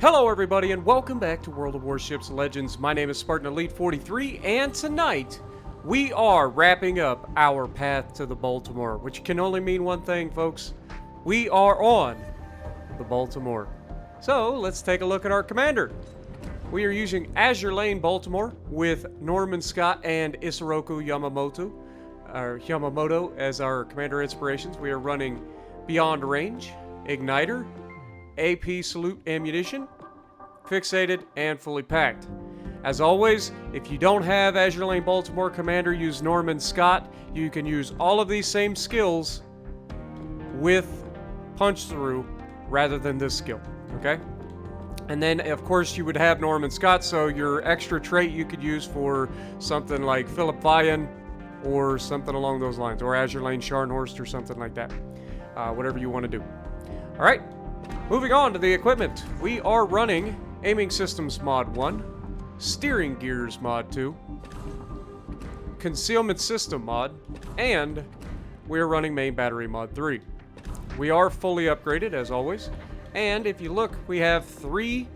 Hello everybody and welcome back to World of Warships Legends. My name is Spartan Elite 43 and tonight we are wrapping up our path to the Baltimore, which can only mean one thing, folks. We are on the Baltimore. So let's take a look at our commander. We are using Azure Lane Baltimore with Norman Scott and Isoroku Yamamoto as our commander inspirations. We are running Beyond Range, Igniter, AP Salute Ammunition, Fixated, and Fully Packed. As always, if you don't have Azure Lane Baltimore Commander, use Norman Scott. You can use all of these same skills with Punch Through rather than this skill, okay? And then, of course, you would have Norman Scott, so your extra trait you could use for something like Philip Vian or something along those lines, or Azure Lane Scharnhorst or something like that. Whatever you want to do. All right. Moving on to the equipment, we are running Aiming Systems Mod 1, Steering Gears Mod 2, Concealment System Mod, and we're running Main Battery Mod 3. We are fully upgraded, as always, and if you look, we have 3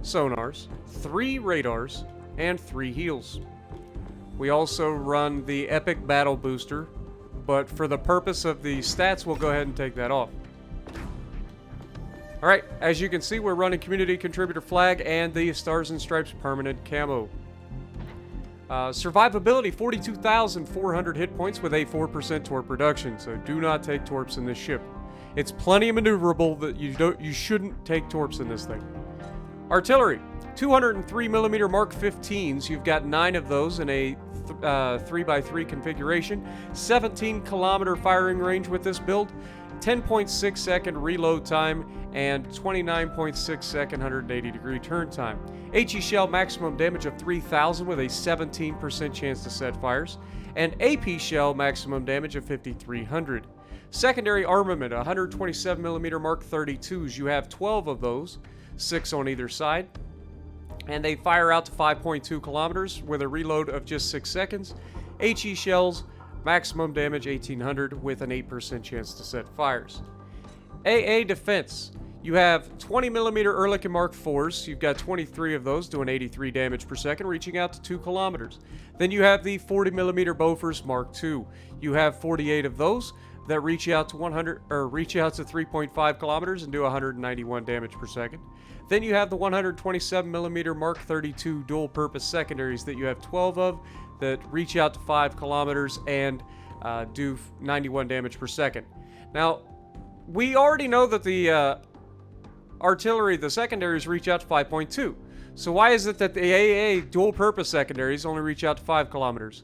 sonars, 3 radars, and 3 heals. We also run the Epic Battle Booster, but for the purpose of the stats, we'll go ahead and take that off. Alright, as you can see, we're running Community Contributor Flag and the Stars and Stripes Permanent Camo. Survivability, 42,400 hit points with a 4% torp reduction, so do not take torps in this ship. It's plenty maneuverable that you shouldn't take torps in this thing. Artillery, 203mm Mark 15s, you've got 9 of those in a 3x3 configuration, 17km firing range with this build, 10.6 second reload time, and 29.6 second 180-degree turn time. HE shell maximum damage of 3,000 with a 17% chance to set fires, and AP shell maximum damage of 5,300. Secondary armament, 127mm Mark 32s. You have 12 of those, 6 on either side, and they fire out to 5.2 kilometers with a reload of just 6 seconds. HE shells, maximum damage 1,800 with an 8% chance to set fires. AA defense. You have 20mm Ehrlichen Mark 4s. You've got 23 of those doing 83 damage per second, reaching out to 2 kilometers. Then you have the 40mm Bofors Mark II. You have 48 of those that reach out to 3.5 kilometers and do 191 damage per second. Then you have the 127mm Mark 32 dual-purpose secondaries that you have 12 of that reach out to 5 kilometers and do 91 damage per second. Now, we already know that the artillery, the secondaries, reach out to 5.2. So why is it that the AA dual-purpose secondaries only reach out to 5 kilometers?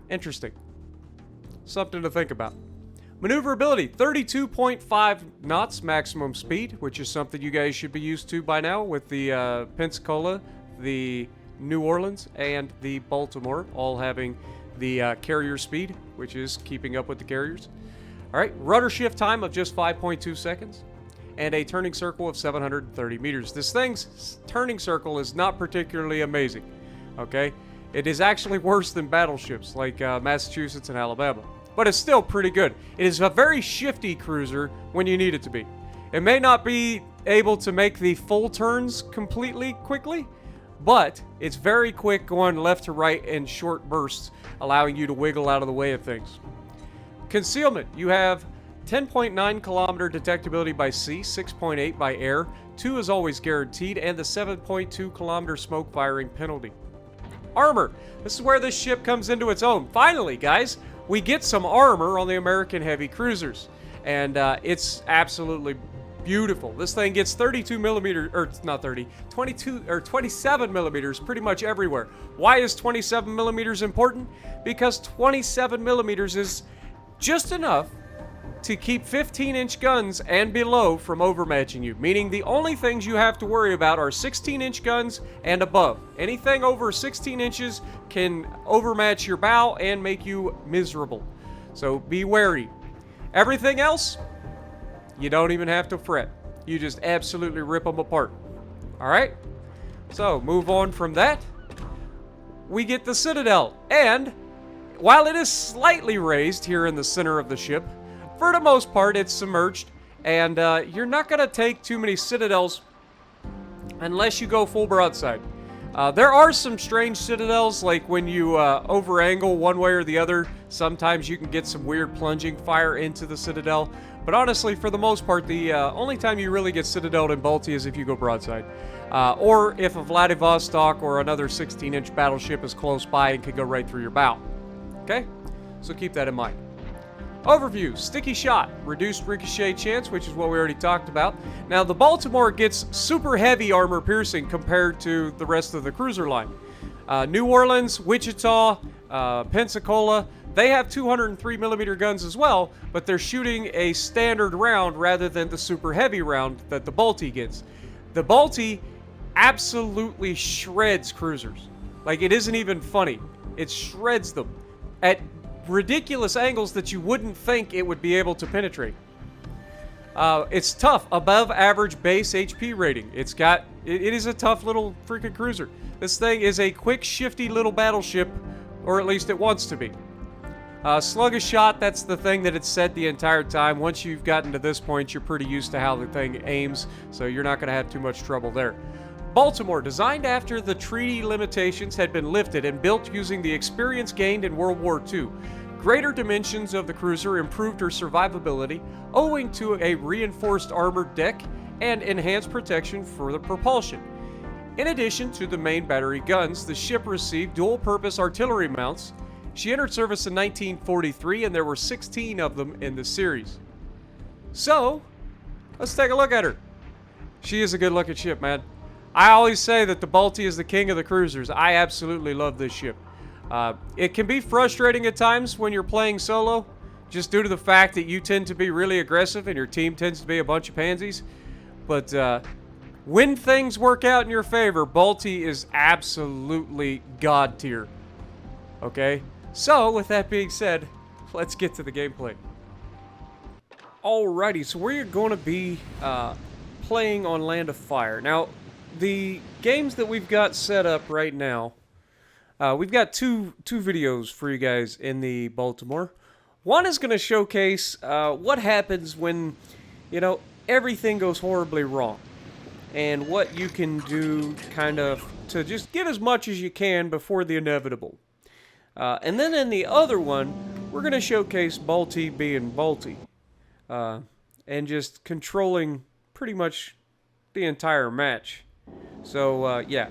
Interesting. Something to think about. Maneuverability, 32.5 knots maximum speed, which is something you guys should be used to by now with the Pensacola, the New Orleans, and the Baltimore, all having the carrier speed, which is keeping up with the carriers. Alright, rudder shift time of just 5.2 seconds, and a turning circle of 730 meters. This thing's turning circle is not particularly amazing, okay? It is actually worse than battleships like Massachusetts and Alabama, but it's still pretty good. It is a very shifty cruiser when you need it to be. It may not be able to make the full turns completely quickly, but it's very quick going left to right in short bursts, allowing you to wiggle out of the way of things. Concealment, you have 10.9 kilometer detectability by sea, 6.8 by air, 2 is always guaranteed, and the 7.2 kilometer smoke firing penalty. Armor, this is where this ship comes into its own. Finally, guys, we get some armor on the American heavy cruisers, and it's absolutely beautiful. This thing gets 22 millimeters, or not 30, 22 or 27 millimeters pretty much everywhere. Why is 27 millimeters important? Because 27 millimeters is just enough to keep 15-inch guns and below from overmatching you, meaning the only things you have to worry about are 16-inch guns and above. Anything over 16 inches can overmatch your bow and make you miserable. So be wary. Everything else, you don't even have to fret. You just absolutely rip them apart. Alright? So, move on from that. We get the Citadel. And, while it is slightly raised here in the center of the ship, for the most part, it's submerged, and you're not going to take too many Citadels unless you go full broadside. There are some strange citadels, like when you over-angle one way or the other, sometimes you can get some weird plunging fire into the citadel. But honestly, for the most part, the only time you really get citadeled in Balti is if you go broadside. Or if a Vladivostok or another 16-inch battleship is close by and can go right through your bow. Okay? So keep that in mind. Overview, sticky shot, reduced ricochet chance, which is what we already talked about. Now, the Baltimore gets super heavy armor piercing compared to the rest of the cruiser line. New Orleans, Wichita, Pensacola, they have 203mm guns as well, but they're shooting a standard round rather than the super heavy round that the Balti gets. The Balti absolutely shreds cruisers. Like, it isn't even funny. It shreds them at ridiculous angles that you wouldn't think it would be able to penetrate. It's tough. Above average base HP rating. It is a tough little freaking cruiser. This thing is a quick, shifty little battleship, or at least it wants to be. Sluggish shot, that's the thing that it's said the entire time. Once you've gotten to this point, you're pretty used to how the thing aims, so you're not going to have too much trouble there. Baltimore, designed after the treaty limitations had been lifted and built using the experience gained in World War II. Greater dimensions of the cruiser improved her survivability, owing to a reinforced armored deck and enhanced protection for the propulsion. In addition to the main battery guns, the ship received dual-purpose artillery mounts. She entered service in 1943, and there were 16 of them in the series. So, let's take a look at her. She is a good-looking ship, man. I always say that the Balti is the king of the cruisers. I absolutely love this ship. It can be frustrating at times when you're playing solo, just due to the fact that you tend to be really aggressive and your team tends to be a bunch of pansies. But when things work out in your favor, Balti is absolutely god tier. Okay? So, with that being said, let's get to the gameplay. Alrighty, so we're going to be playing on Land of Fire. Now, the games that we've got set up right now, we've got two videos for you guys in the Baltimore. One is going to showcase what happens when, you know, everything goes horribly wrong, and what you can do kind of to just get as much as you can before the inevitable. And then in the other one, we're going to showcase Balti being Balti, and just controlling pretty much the entire match. So yeah,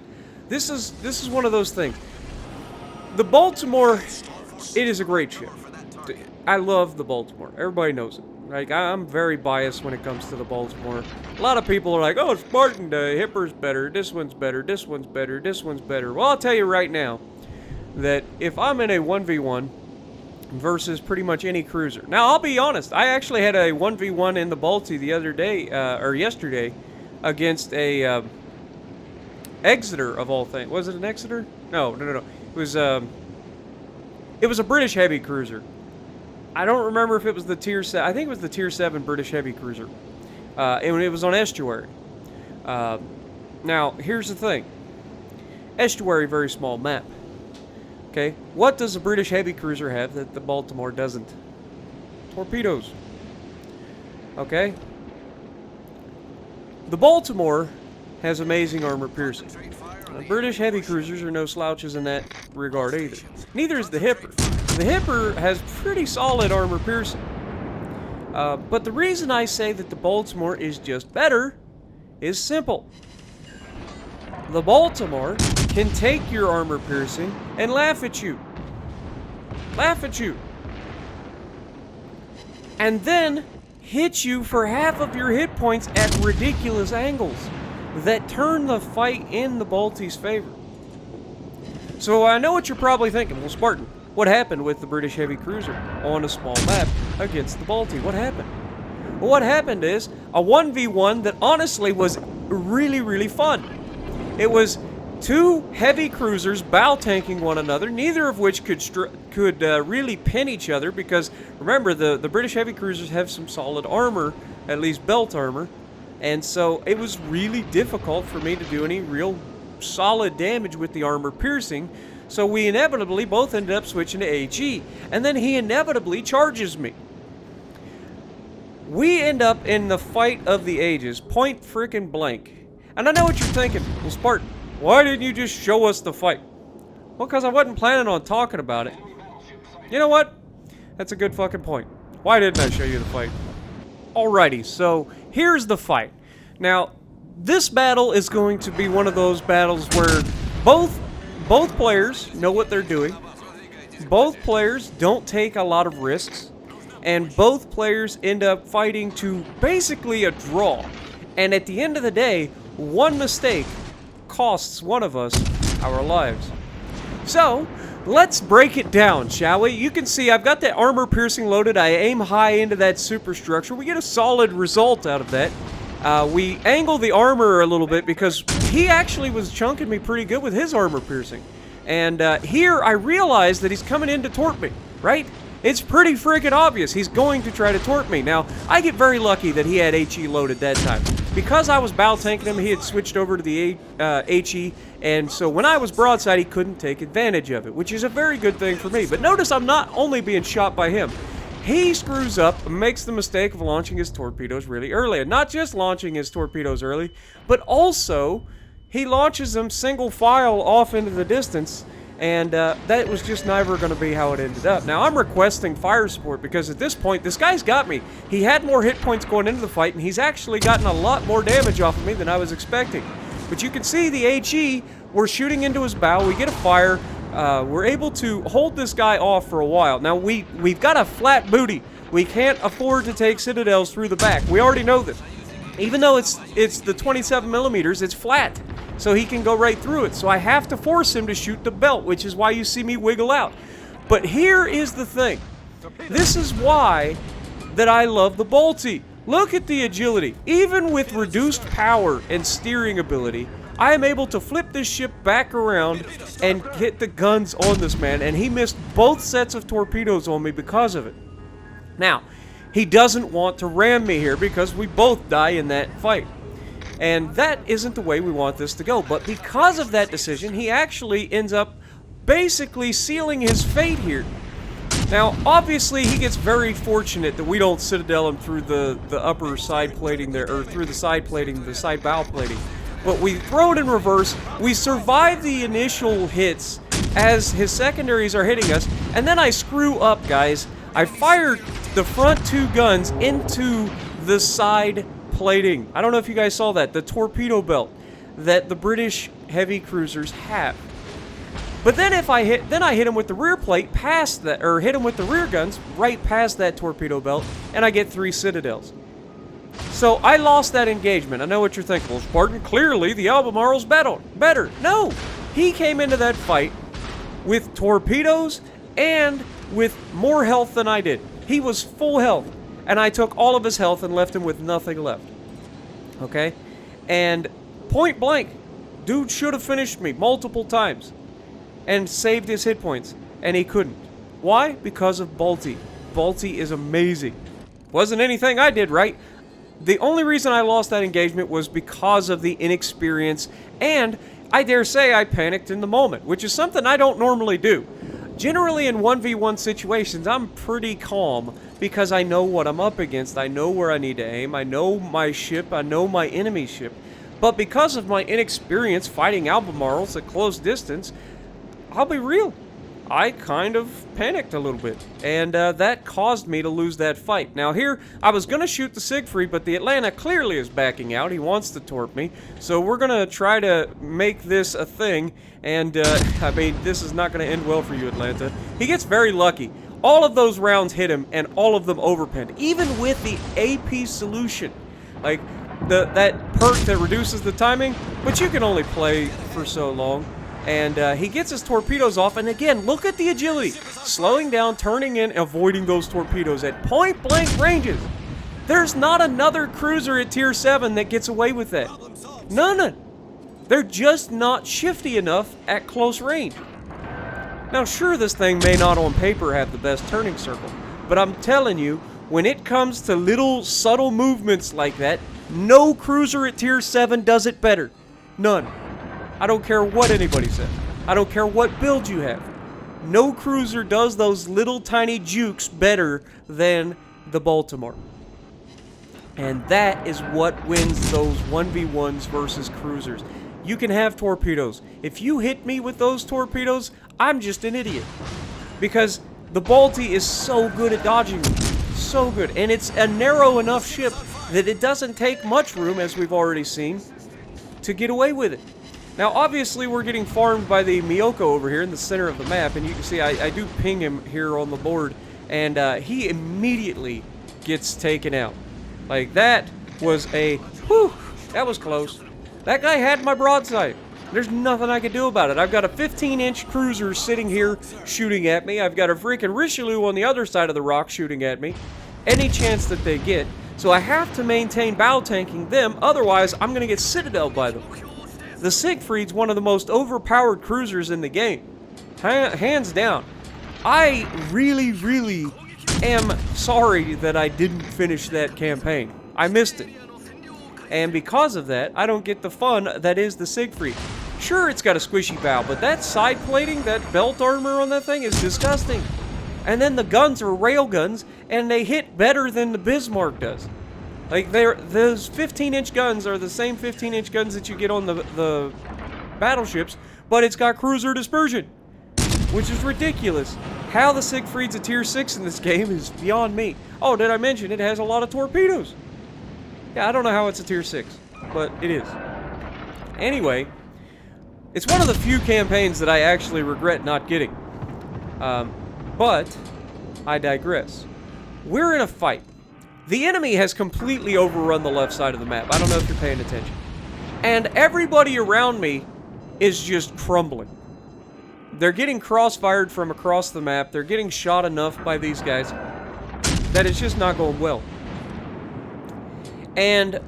this is one of those things. The Baltimore, it is a great ship. I love the Baltimore. Everybody knows it. Like, I'm very biased when it comes to the Baltimore. A lot of people are like, oh, Spartan, the Hipper's better, this one's better, this one's better, this one's better. Well, I'll tell you right now that if I'm in a 1v1 versus pretty much any cruiser. Now, I'll be honest. I actually had a 1v1 in the Balti the other day, or yesterday, against a Exeter of all things. Was it an Exeter? No. It was a British heavy cruiser. I don't remember if it was the tier 7. I think it was the tier 7 British heavy cruiser. And it was on estuary. Now, here's the thing. Estuary, very small map. Okay, what does a British heavy cruiser have that the Baltimore doesn't? Torpedoes. Okay? The Baltimore has amazing armor piercing. The British heavy cruisers are no slouches in that regard either. Neither is the Hipper. The Hipper has pretty solid armor piercing. But the reason I say that the Baltimore is just better is simple. The Baltimore can take your armor piercing and laugh at you. Laugh at you. And then hit you for half of your hit points at ridiculous angles that turn the fight in the Balti's favor. So I know what you're probably thinking. Well, Spartan, what happened with the British heavy cruiser on a small map against the Balti? What happened? Well, what happened is a 1v1 that honestly was really, really fun. It was two heavy cruisers bow tanking one another, neither of which could really pin each other, because remember, the British heavy cruisers have some solid armor, at least belt armor, and so it was really difficult for me to do any real solid damage with the armor piercing. So we inevitably both ended up switching to AG, and then he inevitably charges me. We end up in the fight of the ages, point frickin' blank. And I know what you're thinking. Well, Spartan, why didn't you just show us the fight? Well, because I wasn't planning on talking about it. You know what? That's a good fucking point. Why didn't I show you the fight? Alrighty, so here's the fight. Now, this battle is going to be one of those battles where both players know what they're doing. Both players don't take a lot of risks. And both players end up fighting to basically a draw. And at the end of the day, one mistake costs one of us our lives. So, let's break it down, shall we? You can see I've got that armor piercing loaded. I aim high into that superstructure. We get a solid result out of that. We angle the armor a little bit because he actually was chunking me pretty good with his armor piercing. And here I realize that he's coming in to torp me, right? It's pretty freaking obvious. He's going to try to torp me. Now, I get very lucky that he had HE loaded that time. Because I was bow tanking him, he had switched over to the HE, and so when I was broadside, he couldn't take advantage of it, which is a very good thing for me. But notice I'm not only being shot by him. He screws up and makes the mistake of launching his torpedoes really early. And not just launching his torpedoes early, but also he launches them single file off into the distance. And that was just never going to be how it ended up. Now, I'm requesting fire support because at this point, this guy's got me. He had more hit points going into the fight, and he's actually gotten a lot more damage off of me than I was expecting. But you can see the HE, we're shooting into his bow. We get a fire. We're able to hold this guy off for a while. Now, we've got a flat booty. We can't afford to take citadels through the back. We already know this. Even though it's the 27 millimeters, it's flat. So he can go right through it. So I have to force him to shoot the belt, which is why you see me wiggle out. But here is the thing. This is why that I love the Balti. Look at the agility. Even with reduced power and steering ability, I am able to flip this ship back around and hit the guns on this man. And he missed both sets of torpedoes on me because of it. Now, he doesn't want to ram me here because we both die in that fight. And that isn't the way we want this to go. But because of that decision, he actually ends up basically sealing his fate here. Now, obviously, he gets very fortunate that we don't citadel him through the upper side plating there, or through the side plating, the side bow plating. But we throw it in reverse. We survive the initial hits as his secondaries are hitting us. And then I screw up, guys. I fired the front two guns into the side plating. I don't know if you guys saw that, the torpedo belt that the British heavy cruisers have. But then I hit him with the rear plate past that, or hit him with the rear guns right past that torpedo belt, and I get 3 citadels. So I lost that engagement. I know what you're thinking. Well, Spartan, clearly the Albemarle's better. No, he came into that fight with torpedoes and with more health than I did. He was full health. And I took all of his health and left him with nothing left. Okay? And point blank, dude should have finished me multiple times. And saved his hit points. And he couldn't. Why? Because of Balti. Balti is amazing. Wasn't anything I did right. The only reason I lost that engagement was because of the inexperience. And I dare say I panicked in the moment. Which is something I don't normally do. Generally in 1v1 situations, I'm pretty calm because I know what I'm up against. I know where I need to aim. I know my ship. I know my enemy's ship. But because of my inexperience fighting Albemarles at close distance, I'll be real. I kind of panicked a little bit. And that caused me to lose that fight. Now here, I was going to shoot the Siegfried, but the Atlanta clearly is backing out. He wants to torp me. So we're going to try to make this a thing. And, I mean, this is not going to end well for you, Atlanta. He gets very lucky. All of those rounds hit him, and all of them overpinned. Even with the AP solution. Like, that perk that reduces the timing. But you can only play for so long. And he gets his torpedoes off, and again, look at the agility. Slowing down, turning in, avoiding those torpedoes at point-blank ranges. There's not another cruiser at Tier 7 that gets away with that. None. They're just not shifty enough at close range. Now, sure, this thing may not on paper have the best turning circle, but I'm telling you, when it comes to little subtle movements like that, no cruiser at Tier 7 does it better. None. I don't care what anybody says. I don't care what build you have. No cruiser does those little tiny jukes better than the Baltimore. And that is what wins those 1v1s versus cruisers. You can have torpedoes. If you hit me with those torpedoes, I'm just an idiot. Because the Balti is so good at dodging me. So good. And it's a narrow enough ship that it doesn't take much room, as we've already seen, to get away with it. Now, obviously, we're getting farmed by the Miyoko over here in the center of the map. And you can see I do ping him here on the board. And he immediately gets taken out. Like, that was a... Whew, that was close. That guy had my broadside. There's nothing I can do about it. I've got a 15-inch cruiser sitting here shooting at me. I've got a freaking Richelieu on the other side of the rock shooting at me. Any chance that they get. So I have to maintain bow tanking them, otherwise I'm going to get citadeled by them. The Siegfried's one of the most overpowered cruisers in the game. Hands down. I really, really am sorry that I didn't finish that campaign. I missed it. And because of that, I don't get the fun that is the Siegfried. Sure, it's got a squishy bow, but that side plating, that belt armor on that thing is disgusting. And then the guns are rail guns, and they hit better than the Bismarck does. Like, those 15-inch guns are the same 15-inch guns that you get on the battleships, but it's got cruiser dispersion, which is ridiculous. How the Siegfried's a tier 6 in this game is beyond me. Oh, did I mention it has a lot of torpedoes? Yeah, I don't know how it's a tier 6, but it is. Anyway, it's one of the few campaigns that I actually regret not getting. But I digress. We're in a fight. The enemy has completely overrun the left side of the map. I don't know if you're paying attention. And everybody around me is just crumbling. They're getting crossfired from across the map. They're getting shot enough by these guys that it's just not going well. And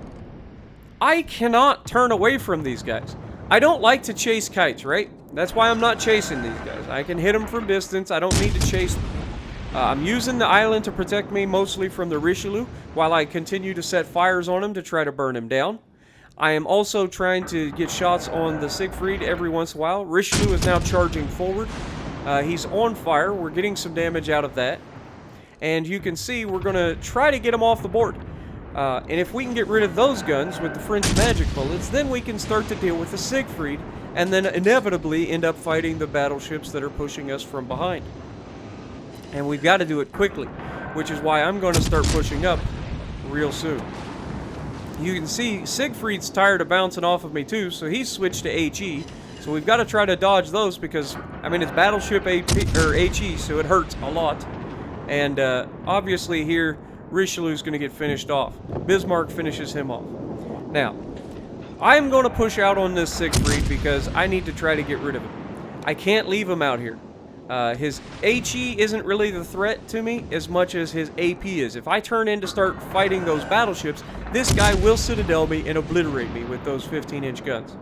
I cannot turn away from these guys. I don't like to chase kites, right? That's why I'm not chasing these guys. I can hit them from distance. I don't need to chase them. I'm using the island to protect me mostly from the Richelieu while I continue to set fires on him to try to burn him down. I am also trying to get shots on the Siegfried every once in a while. Richelieu is now charging forward. He's on fire. We're getting some damage out of that. And you can see we're going to try to get him off the board. And if we can get rid of those guns with the French magic bullets, then we can start to deal with the Siegfried, and then inevitably end up fighting the battleships that are pushing us from behind. And we've got to do it quickly, which is why I'm going to start pushing up real soon. You can see Siegfried's tired of bouncing off of me too, so he's switched to HE. So we've got to try to dodge those because, I mean, it's battleship AP, or HE, so it hurts a lot. And obviously here, Richelieu's going to get finished off. Bismarck finishes him off. Now, I'm going to push out on this Siegfried because I need to try to get rid of him. I can't leave him out here. His HE isn't really the threat to me as much as his AP is. If I turn in to start fighting those battleships, this guy will citadel me and obliterate me with those 15-inch guns.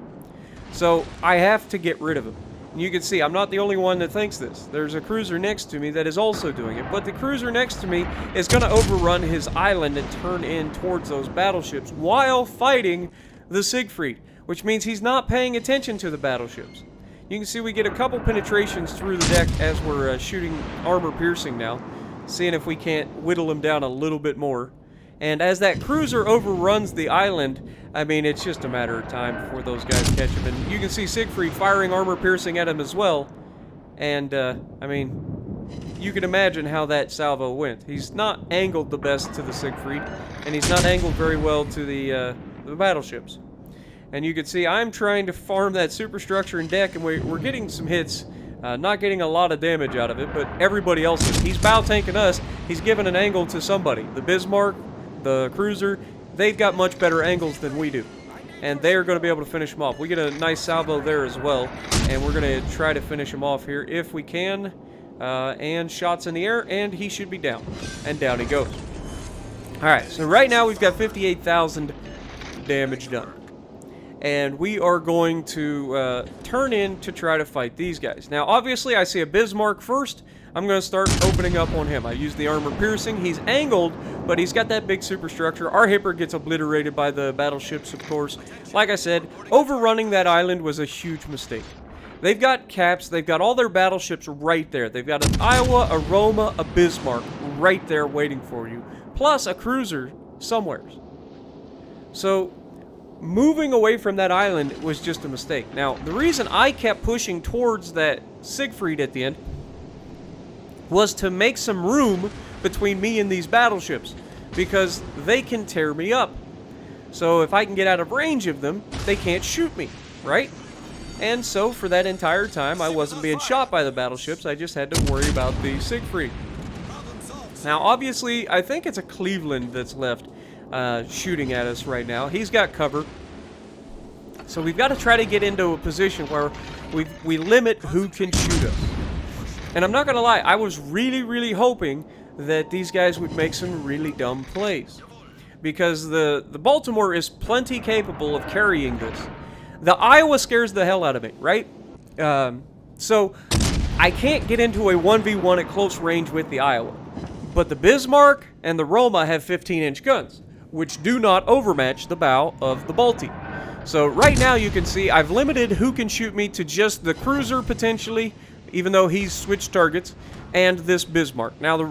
So I have to get rid of him. And you can see I'm not the only one that thinks this. There's a cruiser next to me that is also doing it, but the cruiser next to me is going to overrun his island and turn in towards those battleships while fighting the Siegfried, which means he's not paying attention to the battleships. You can see we get a couple penetrations through the deck as we're shooting armor piercing now, seeing if we can't whittle him down a little bit more. And as that cruiser overruns the island, I mean, it's just a matter of time before those guys catch him. And you can see Siegfried firing armor piercing at him as well. And, I mean, you can imagine how that salvo went. He's not angled the best to the Siegfried, and he's not angled very well to the battleships. And you can see I'm trying to farm that superstructure and deck, and we're getting some hits. Not getting a lot of damage out of it, but everybody else is. He's bow tanking us. He's giving an angle to somebody. The Bismarck, the cruiser, they've got much better angles than we do. And they're going to be able to finish him off. We get a nice salvo there as well. And we're going to try to finish him off here if we can. And shots in the air, and he should be down. And down he goes. Alright, so right now we've got 58,000 damage done. And we are going to turn in to try to fight these guys. Now, obviously, I see a Bismarck first. I'm going to start opening up on him. I use the armor piercing. He's angled, but he's got that big superstructure. Our Hipper gets obliterated by the battleships, of course. Like I said, overrunning that island was a huge mistake. They've got caps. They've got all their battleships right there. They've got an Iowa, a Roma, a Bismarck right there waiting for you. Plus a cruiser somewhere. So moving away from that island was just a mistake. Now, the reason I kept pushing towards that Siegfried at the end was to make some room between me and these battleships, because they can tear me up. So if I can get out of range of them, they can't shoot me, right? And so for that entire time, I wasn't being shot by the battleships. I just had to worry about the Siegfried. Now, obviously, I think it's a Cleveland that's left shooting at us right now. He's got cover. So we've got to try to get into a position where we limit who can shoot us. And I'm not going to lie, I was really, really hoping that these guys would make some really dumb plays. Because the Baltimore is plenty capable of carrying this. The Iowa scares the hell out of me, right? So I can't get into a 1v1 at close range with the Iowa. But the Bismarck and the Roma have 15-inch guns, which do not overmatch the bow of the Balti. So right now you can see I've limited who can shoot me to just the cruiser potentially, even though he's switched targets, and this Bismarck. Now the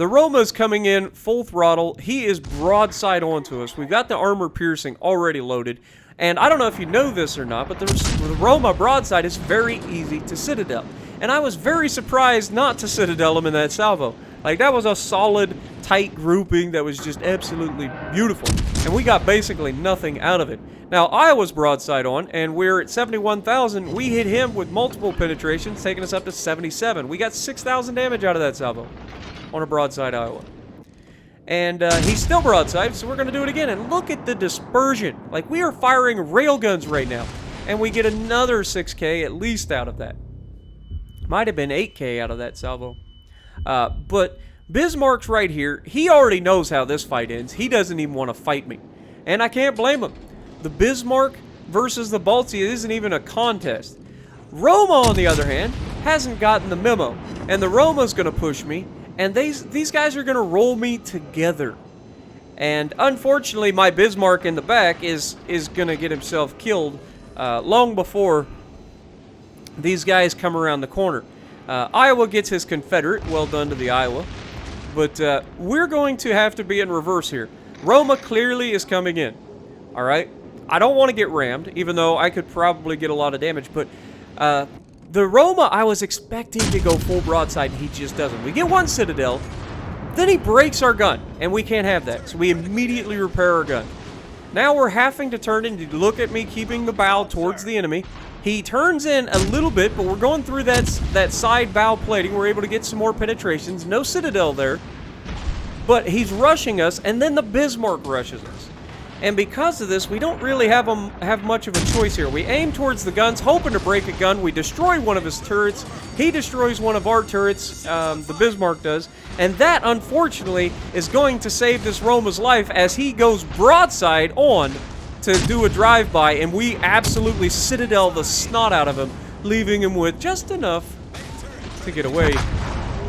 Roma's coming in full throttle. He is broadside onto us. We've got the armor piercing already loaded. And I don't know if you know this or not, but the Roma broadside is very easy to citadel. And I was very surprised not to citadel him in that salvo. Like, that was a solid, tight grouping that was just absolutely beautiful. And we got basically nothing out of it. Now, Iowa's broadside on, and we're at 71,000. We hit him with multiple penetrations, taking us up to 77. We got 6,000 damage out of that salvo on a broadside Iowa. And he's still broadside, so we're going to do it again. And look at the dispersion. Like, we are firing railguns right now. And we get another 6K at least out of that. Might have been 8K out of that salvo. But Bismarck's right here. He already knows how this fight ends. He doesn't even want to fight me. And I can't blame him. The Bismarck versus the Balti isn't even a contest. Roma, on the other hand, hasn't gotten the memo. And the Roma's going to push me. And these guys are going to roll me together. And unfortunately, my Bismarck in the back is going to get himself killed long before these guys come around the corner. Iowa gets his Confederate. Well done to the Iowa. But we're going to have to be in reverse here. Roma clearly is coming in. All right? I don't want to get rammed, even though I could probably get a lot of damage. But the Roma, I was expecting to go full broadside, and he just doesn't. We get one citadel, then he breaks our gun, and we can't have that. So we immediately repair our gun. Now we're having to turn in to look at me keeping the bow towards the enemy. He turns in a little bit, but we're going through that side bow plating. We're able to get some more penetrations. No citadel there. But he's rushing us, and then the Bismarck rushes us. And because of this, we don't really have much of a choice here. We aim towards the guns, hoping to break a gun. We destroy one of his turrets. He destroys one of our turrets, the Bismarck does. And that, unfortunately, is going to save this Roma's life as he goes broadside on to do a drive-by, and we absolutely citadel the snot out of him, leaving him with just enough to get away.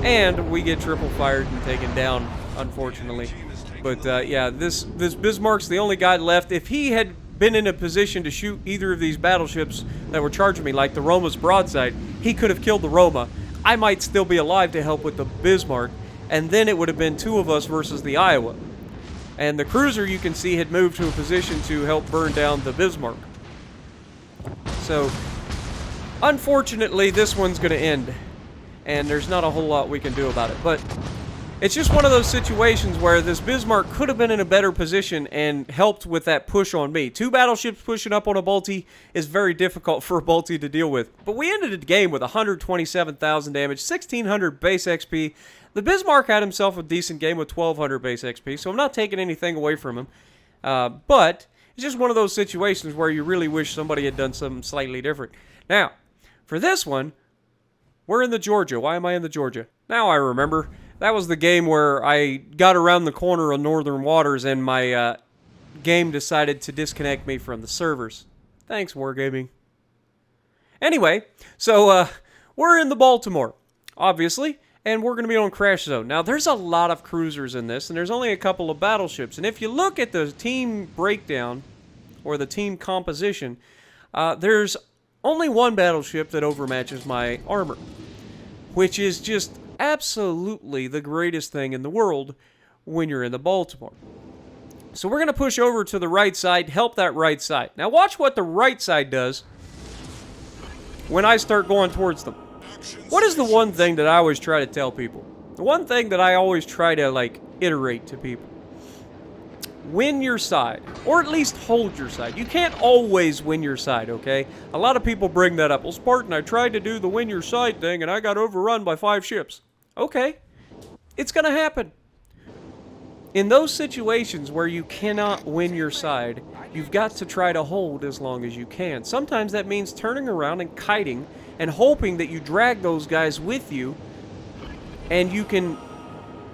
And we get triple fired and taken down, unfortunately. But yeah, this Bismarck's the only guy left. If he had been in a position to shoot either of these battleships that were charging me, like the Roma's broadside, he could have killed the Roma. I might still be alive to help with the Bismarck, and then it would have been two of us versus the Iowa. And the cruiser, you can see, had moved to a position to help burn down the Bismarck. So, unfortunately, this one's going to end, and there's not a whole lot we can do about it. But it's just one of those situations where this Bismarck could have been in a better position and helped with that push on me. Two battleships pushing up on a Balti is very difficult for a Balti to deal with. But we ended the game with 127,000 damage, 1,600 base XP. The Bismarck had himself a decent game with 1,200 base XP, so I'm not taking anything away from him. But it's just one of those situations where you really wish somebody had done something slightly different. Now, for this one, we're in the Georgia. Why am I in the Georgia? Now I remember. That was the game where I got around the corner on Northern Waters and my game decided to disconnect me from the servers. Thanks, Wargaming. Anyway, so we're in the Baltimore, obviously, and we're going to be on Crash Zone. Now, there's a lot of cruisers in this, and there's only a couple of battleships. And if you look at the team breakdown, or the team composition, there's only one battleship that overmatches my armor, which is just absolutely the greatest thing in the world when you're in the Baltimore. So we're going to push over to the right side, help that right side. Now watch what the right side does when I start going towards them. What is the one thing that I always try to tell people? The one thing that I always try to, like, iterate to people. Win your side, or at least hold your side. You can't always win your side, okay? A lot of people bring that up. Well, Spartan, I tried to do the win your side thing, and I got overrun by 5 ships. Okay. It's gonna happen. In those situations where you cannot win your side, you've got to try to hold as long as you can. Sometimes that means turning around and kiting and hoping that you drag those guys with you and you can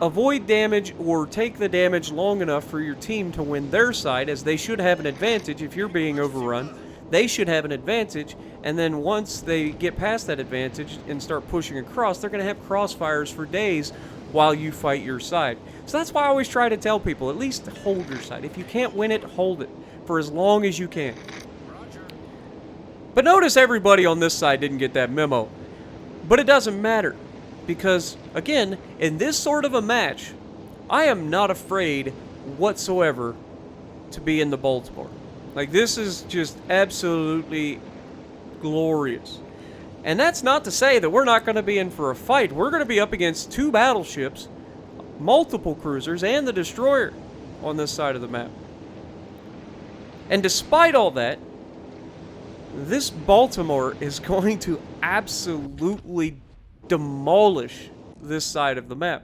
avoid damage or take the damage long enough for your team to win their side, as they should have an advantage if you're being overrun. They should have an advantage, and then once they get past that advantage and start pushing across, they're going to have crossfires for days while you fight your side. So that's why I always try to tell people, at least hold your side. If you can't win it, hold it for as long as you can. But notice everybody on this side didn't get that memo. But it doesn't matter, because, again, in this sort of a match, I am not afraid whatsoever to be in the Baltimore. Like, this is just absolutely glorious. And that's not to say that we're not going to be in for a fight. We're going to be up against 2 battleships, multiple cruisers, and the destroyer on this side of the map. And despite all that, this Baltimore is going to absolutely demolish this side of the map.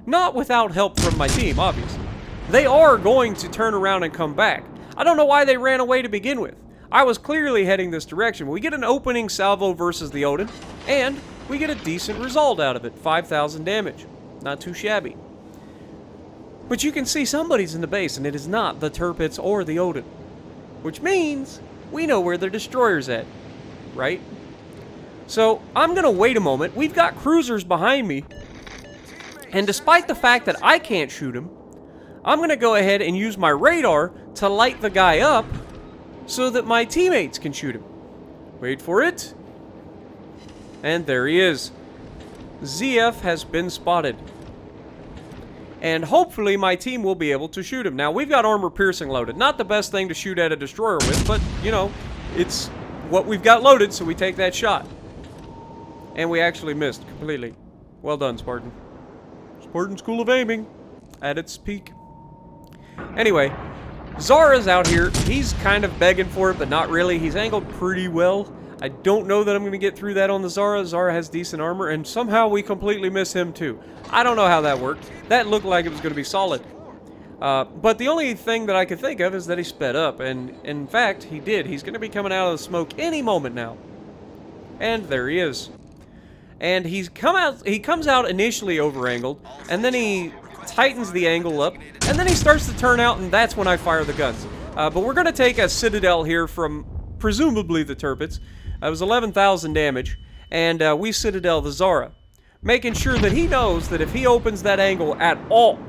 Not without help from my team, obviously. They are going to turn around and come back. I don't know why they ran away to begin with. I was clearly heading this direction. We get an opening salvo versus the Odin, and we get a decent result out of it. 5,000 damage. Not too shabby. But you can see somebody's in the base, and it is not the Tirpitz or the Odin. Which means we know where their destroyer's at, right? So I'm going to wait a moment. We've got cruisers behind me, and despite the fact that I can't shoot him, I'm going to go ahead and use my radar to light the guy up so that my teammates can shoot him. Wait for it. And there he is. ZF has been spotted. And hopefully my team will be able to shoot him. Now, we've got armor piercing loaded. Not the best thing to shoot at a destroyer with, but, you know, it's what we've got loaded, so we take that shot. And we actually missed completely. Well done, Spartan. Spartan School of Aiming at its peak. Anyway, Zara's out here. He's kind of begging for it, but not really. He's angled pretty well. I don't know that I'm going to get through that on the Zara. Zara has decent armor, and somehow we completely miss him too. I don't know how that worked. That looked like it was going to be solid. But the only thing that I could think of is that he sped up, and in fact, he did. He's going to be coming out of the smoke any moment now. And there he is. And he comes out initially over-angled, and then he tightens the angle up, and then he starts to turn out, and that's when I fire the guns. But we're going to take a Citadel here from, presumably, the Tirpitz. It was 11,000 damage, and we Citadel the Zara, making sure that he knows that if he opens that angle at all,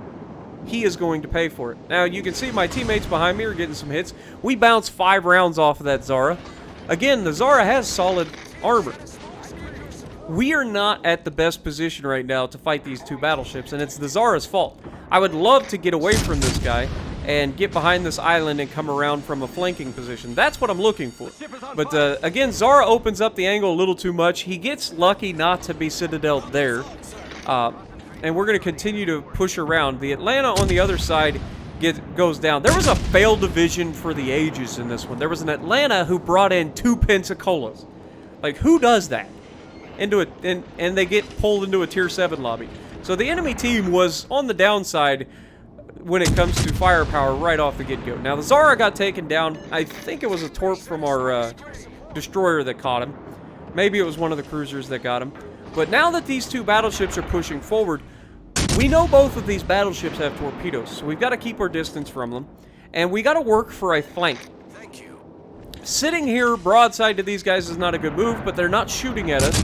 he is going to pay for it. Now, you can see my teammates behind me are getting some hits. We bounced 5 rounds off of that Zara. Again, the Zara has solid armor. We are not at the best position right now to fight these 2 battleships, and it's the Zara's fault. I would love to get away from this guy and get behind this island and come around from a flanking position. That's what I'm looking for. But again, Zara opens up the angle a little too much. He gets lucky not to be Citadel'd there. And we're going to continue to push around. The Atlanta on the other side goes down. There was a failed division for the ages in this one. There was an Atlanta who brought in 2 Pensacola's. Like, who does that? And they get pulled into a tier 7 lobby. So the enemy team was on the downside when it comes to firepower right off the get-go. Now, the Zara got taken down. I think it was a torp from our destroyer that caught him. Maybe it was one of the cruisers that got him. But now that these 2 battleships are pushing forward, we know both of these battleships have torpedoes, so we've got to keep our distance from them. And we got to work for a flank. Sitting here broadside to these guys is not a good move, but they're not shooting at us,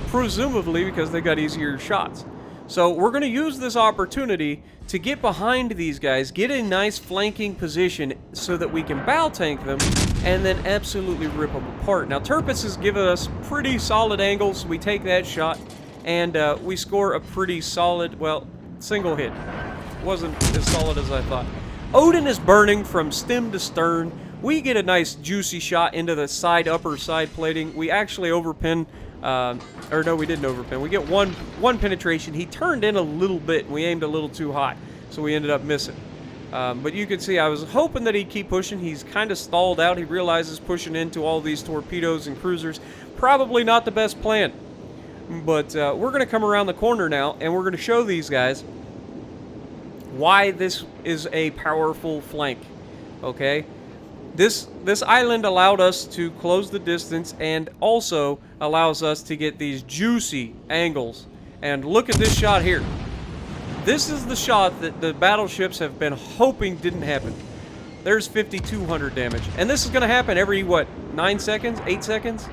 presumably because they got easier shots. So we're going to use this opportunity to get behind these guys, get a nice flanking position so that we can bow tank them and then absolutely rip them apart. Now, Tirpitz has given us pretty solid angles, so we take that shot and we score a pretty solid, well, single hit. Wasn't as solid as I thought. Odin is burning from stem to stern. We get a nice juicy shot into the upper side plating. We actually overpin, or no, we didn't overpin. We get one penetration. He turned in a little bit, and we aimed a little too high, so we ended up missing. But you can see I was hoping that he'd keep pushing. He's kind of stalled out. He realizes pushing into all these torpedoes and cruisers, probably not the best plan. But we're going to come around the corner now, and we're going to show these guys why this is a powerful flank, okay? This island allowed us to close the distance and also allows us to get these juicy angles. And look at this shot here. This is the shot that the battleships have been hoping didn't happen. There's 5,200 damage. And this is going to happen every, what, 9 seconds? 8 seconds?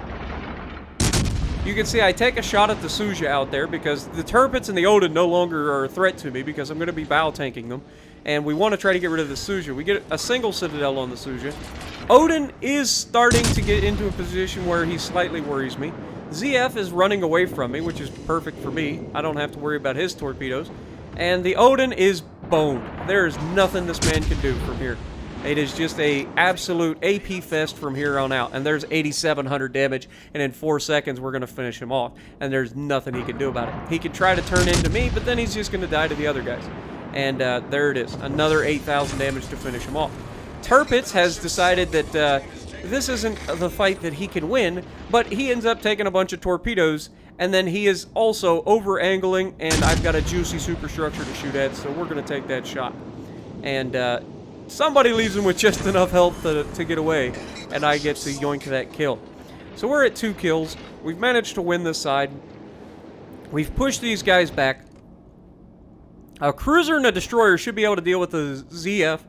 You can see I take a shot at the Suja out there because the Tirpitz and the Odin no longer are a threat to me because I'm going to be bow tanking them. And we want to try to get rid of the Suja. We get a single Citadel on the Suja. Odin is starting to get into a position where he slightly worries me. ZF is running away from me, which is perfect for me. I don't have to worry about his torpedoes. And the Odin is boned. There is nothing this man can do from here. It is just a absolute AP fest from here on out. And there's 8,700 damage, and in 4 seconds we're going to finish him off. And there's nothing he can do about it. He can try to turn into me, but then he's just going to die to the other guys. And there it is. Another 8,000 damage to finish him off. Tirpitz has decided that this isn't the fight that he can win, but he ends up taking a bunch of torpedoes, and then he is also over-angling, and I've got a juicy superstructure to shoot at, so we're going to take that shot. And somebody leaves him with just enough health to get away, and I get to yoink that kill. So we're at 2 kills. We've managed to win this side. We've pushed these guys back. A cruiser and a destroyer should be able to deal with the ZF.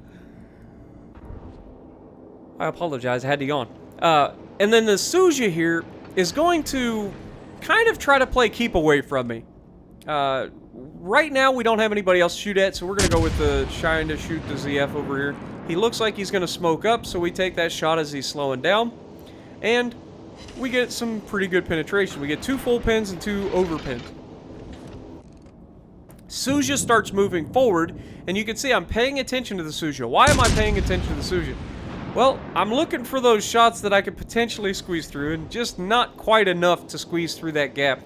I apologize, I had to yawn. And then the Suja here is going to kind of try to play keep away from me. Right now, we don't have anybody else to shoot at, so we're going to go with the trying to shoot the ZF over here. He looks like he's going to smoke up, so we take that shot as he's slowing down. And we get some pretty good penetration. We get 2 full pins and 2 over pins. Suja starts moving forward, and you can see I'm paying attention to the Suja. Why am I paying attention to the Suja? Well, I'm looking for those shots that I could potentially squeeze through, and just not quite enough to squeeze through that gap.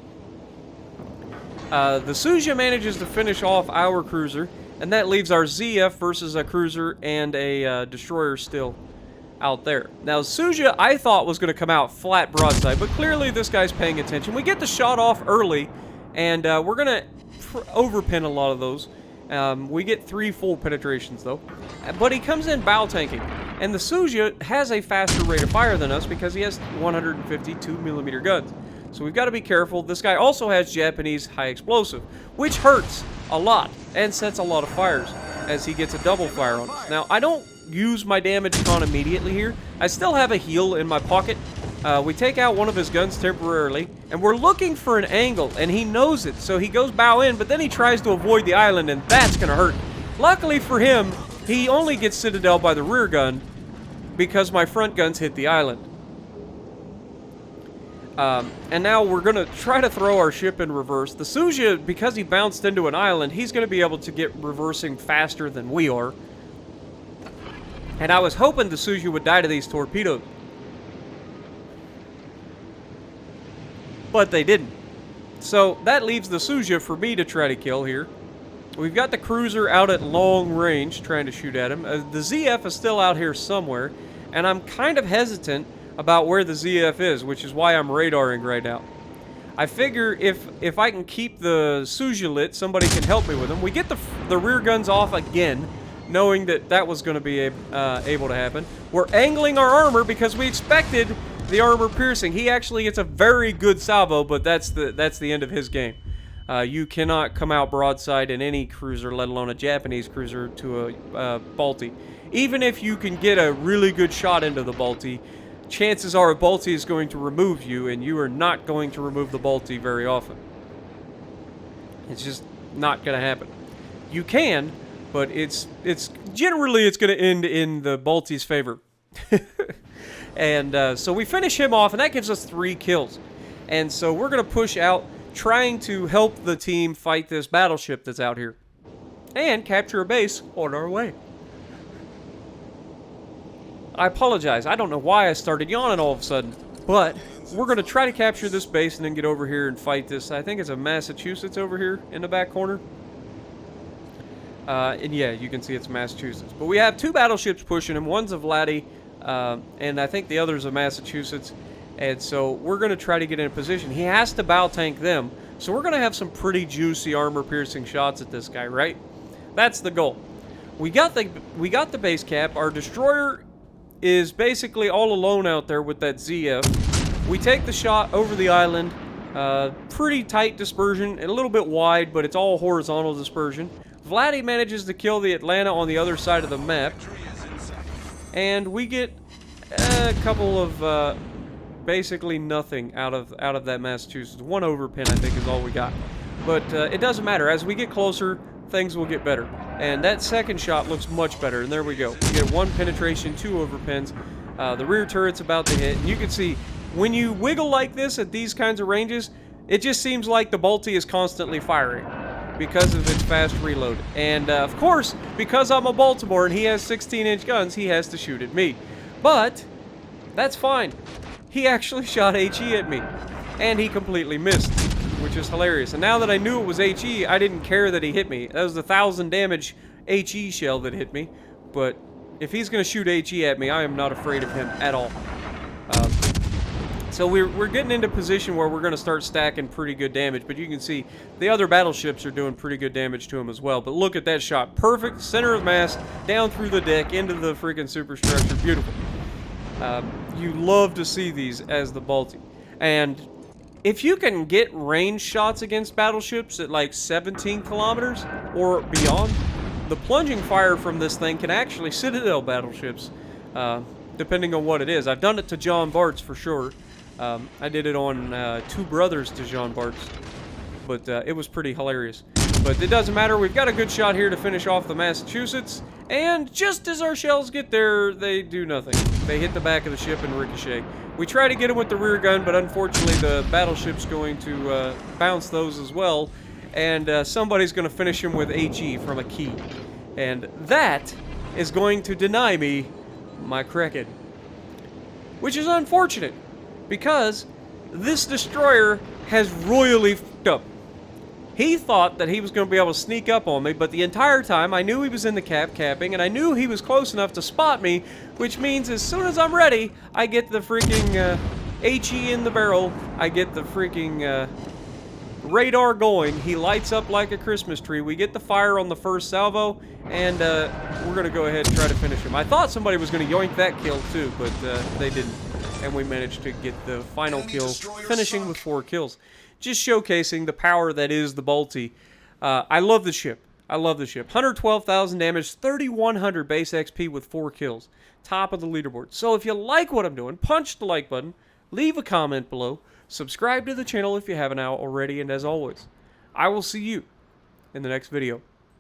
The Suja manages to finish off our cruiser, and that leaves our ZF versus a cruiser and a destroyer still out there. Now, Suja, I thought was going to come out flat broadside, but clearly this guy's paying attention. We get the shot off early, and we're going to overpin a lot of those. We get 3 full penetrations, though. But he comes in bow tanking, and the Suja has a faster rate of fire than us because he has 152mm guns. So we've got to be careful. This guy also has Japanese high explosive, which hurts a lot and sets a lot of fires as he gets a double fire on us. Now, I don't use my damage con immediately here. I still have a heal in my pocket. We take out one of his guns temporarily, and we're looking for an angle, and he knows it, so he goes bow in, but then he tries to avoid the island, and that's going to hurt. Luckily for him, he only gets Citadel by the rear gun because my front guns hit the island. And now we're going to try to throw our ship in reverse. The Suja, because he bounced into an island, he's going to be able to get reversing faster than we are. And I was hoping the Suja would die to these torpedoes. But they didn't. So that leaves the Suja for me to try to kill here. We've got the cruiser out at long range trying to shoot at him. The ZF is still out here somewhere, and I'm kind of hesitant about where the ZF is, which is why I'm radaring right now. I figure if I can keep the Suja lit, somebody can help me with them. We get the rear guns off again, knowing that that was going to be able to happen. We're angling our armor because we expected the armor piercing. He actually gets a very good salvo, but that's the end of his game. You cannot come out broadside in any cruiser, let alone a Japanese cruiser, to a Balti. Even if you can get a really good shot into the Balti, chances are a Balti is going to remove you, and you are not going to remove the Balti very often. It's just not going to happen. You can, but it's generally going to end in the Balti's favor. And so we finish him off, and that gives us 3 kills. And so we're going to push out, trying to help the team fight this battleship that's out here. And capture a base on our way. I apologize. I don't know why I started yawning all of a sudden. But we're going to try to capture this base and then get over here and fight this. I think it's a Massachusetts over here in the back corner. And yeah, you can see it's Massachusetts. But we have 2 battleships pushing him. One's a Vladdy, and I think the other's a Massachusetts. And so we're going to try to get in a position. He has to bow tank them. So we're going to have some pretty juicy armor-piercing shots at this guy, right? That's the goal. We got the base cap. Our destroyer is basically all alone out there with that ZF. We take the shot over the island. Pretty tight dispersion, a little bit wide, but it's all horizontal dispersion. Vladdy manages to kill the Atlanta on the other side of the map. And we get a couple of basically nothing out of that Massachusetts. 1 overpin, I think, is all we got. But it doesn't matter. As we get closer, things will get better. And that second shot looks much better. And there we go. We get 1 penetration, 2 overpins. The rear turret's about to hit. And you can see, when you wiggle like this at these kinds of ranges, it just seems like the Balti is constantly firing because of its fast reload. And of course, because I'm a Baltimore and he has 16-inch guns, he has to shoot at me. But that's fine. He actually shot HE at me, and he completely missed, which is hilarious. And now that I knew it was HE, I didn't care that he hit me. That was the 1,000 damage HE shell that hit me. But if he's going to shoot HE at me, I am not afraid of him at all. So we're getting into position where we're going to start stacking pretty good damage. But you can see the other battleships are doing pretty good damage to him as well. But look at that shot. Perfect. Center of mass. Down through the deck. Into the freaking superstructure. Beautiful. You love to see these as the Balti. And if you can get range shots against battleships at like 17 kilometers or beyond, the plunging fire from this thing can actually Citadel battleships, depending on what it is. I've done it to John Bart's for sure. I did it on 2 brothers to Jean Bart's, but it was pretty hilarious. But it doesn't matter. We've got a good shot here to finish off the Massachusetts, and just as our shells get there, they do nothing. They hit the back of the ship and ricochet. We try to get them with the rear gun, but unfortunately the battleship's going to bounce those as well, and somebody's going to finish them with HE from a key. And that is going to deny me my Kraken, which is unfortunate, because this destroyer has royally f***ed up. He thought that he was going to be able to sneak up on me, but the entire time I knew he was in the capping, and I knew he was close enough to spot me, which means as soon as I'm ready, I get the freaking HE in the barrel, I get the freaking radar going, he lights up like a Christmas tree, we get the fire on the first salvo, and we're going to go ahead and try to finish him. I thought somebody was going to yoink that kill too, but they didn't. And we managed to get the final kill, finishing with 4 kills. Just showcasing the power that is the Balti. I love the ship. I love the ship. 112,000 damage, 3,100 base XP with 4 kills. Top of the leaderboard. So if you like what I'm doing, punch the like button, leave a comment below, subscribe to the channel if you haven't already, and as always, I will see you in the next video.